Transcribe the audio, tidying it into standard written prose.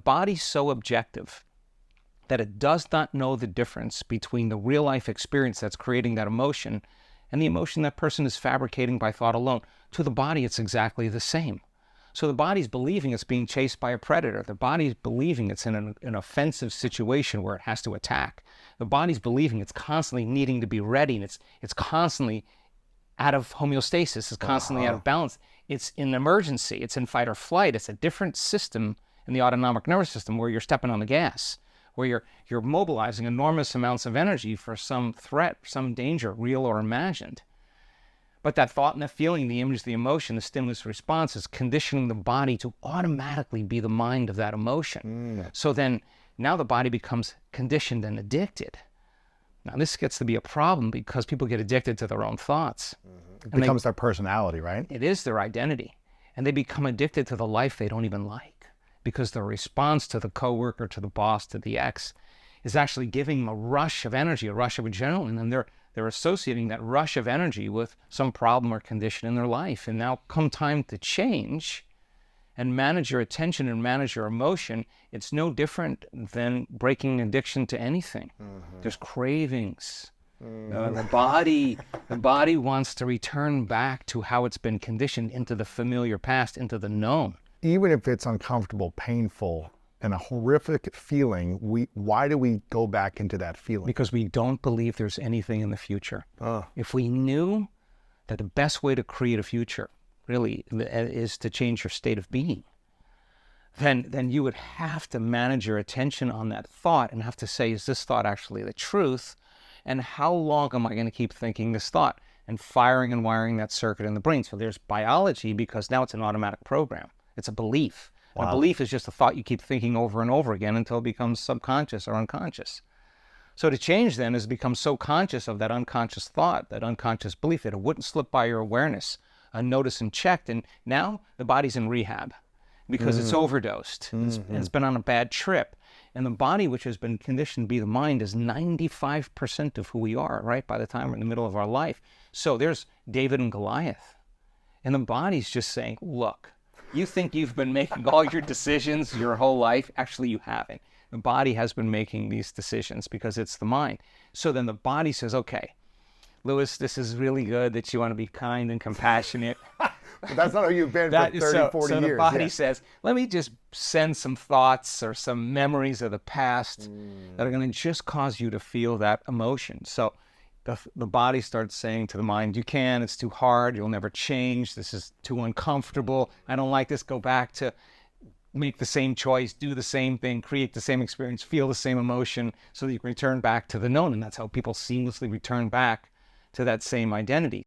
body's so objective that it does not know the difference between the real life experience that's creating that emotion and the emotion that person is fabricating by thought alone. To the body, it's exactly the same. So the body's believing it's being chased by a predator. The body's believing it's in an offensive situation where it has to attack. The body's believing it's constantly needing to be ready, and it's constantly out of homeostasis, it's constantly out of balance. It's in emergency, it's in fight or flight. It's a different system in the autonomic nervous system where you're stepping on the gas, where you're mobilizing enormous amounts of energy for some threat, some danger, real or imagined. But that thought and that feeling, the image, the emotion, the stimulus response is conditioning the body to automatically be the mind of that emotion. So then now the body becomes conditioned and addicted. Now this gets to be a problem because people get addicted to their own thoughts. It becomes their personality, right? It is their identity. And they become addicted to the life they don't even like because their response to the coworker, to the boss, to the ex is actually giving them a rush of energy, a rush of adrenaline, and they're associating that rush of energy with some problem or condition in their life. And now come time to change and manage your attention and manage your emotion, it's no different than breaking addiction to anything. There's cravings. The body wants to return back to how it's been conditioned, into the familiar past, into the known. Even if it's uncomfortable, painful, and a horrific feeling, why do we go back into that feeling? Because we don't believe there's anything in the future. If we knew that the best way to create a future really is to change your state of being, then you would have to manage your attention on that thought and have to say, is this thought actually the truth? And how long am I going to keep thinking this thought and firing and wiring that circuit in the brain? So there's biology, because now it's an automatic program. It's a belief. Wow. A belief is just a thought you keep thinking over and over again until it becomes subconscious or unconscious. So to change then is become so conscious of that unconscious thought, that unconscious belief, that it wouldn't slip by your awareness, unnoticed and checked. And now the body's in rehab because it's overdosed. It's been on a bad trip. And the body, which has been conditioned to be the mind, is 95% of who we are, right, by the time we're in the middle of our life. So there's David and Goliath. And the body's just saying, look, you think you've been making all your decisions your whole life. Actually, you haven't. The body has been making these decisions because it's the mind. So then the body says, okay, Louis, this is really good that you want to be kind and compassionate. But that's not who you've been for 30, 40 years. So the body says, let me just send some thoughts or some memories of the past that are going to just cause you to feel that emotion. So the body starts saying to the mind, you can, it's too hard, you'll never change, this is too uncomfortable, I don't like this, go back to make the same choice, do the same thing, create the same experience, feel the same emotion, so that you can return back to the known. And that's how people seamlessly return back to that same identity.